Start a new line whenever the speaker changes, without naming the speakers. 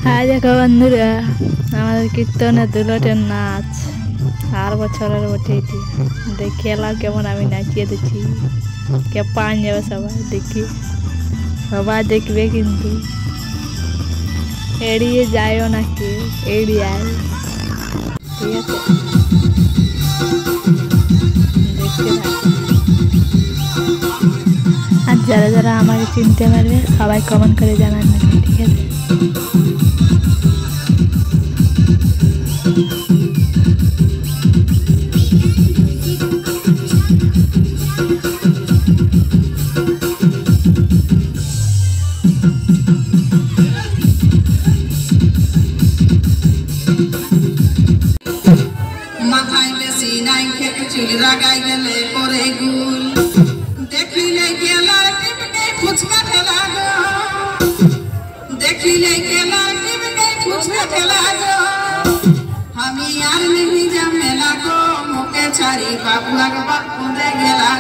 High দেখো বন্ধুরা, আমাদের কীর্তনে দুলটের নাচ আর বছরের বটে এটি। দেখি এলাম কেমন আমি নাচিয়ে দিচ্ছি, কে পান যাবে সবাই। দেখি সবাই দেখবে, কিন্তু এড়িয়ে যায়ও না, কেউ এড়িয়ে আয়, ঠিক আছে? দেখতে থাকো। আর যারা যারা আমাকে চিনতে পারবে সবাই কমেন্ট করে জানান, ঠিক আছে?
মাথায় বেশি নাই খেতে চুল রাগাই গেলে পরে গুল দেখিলে গেলার টিপকে ফুচকা ঠেলা গো, দেখিলে গেলার টিপকে ফুচকা ঠেলা গো। আমি আর नहीं जा मेला को मुके छाड़ी बाबू आग बाप दे गेला।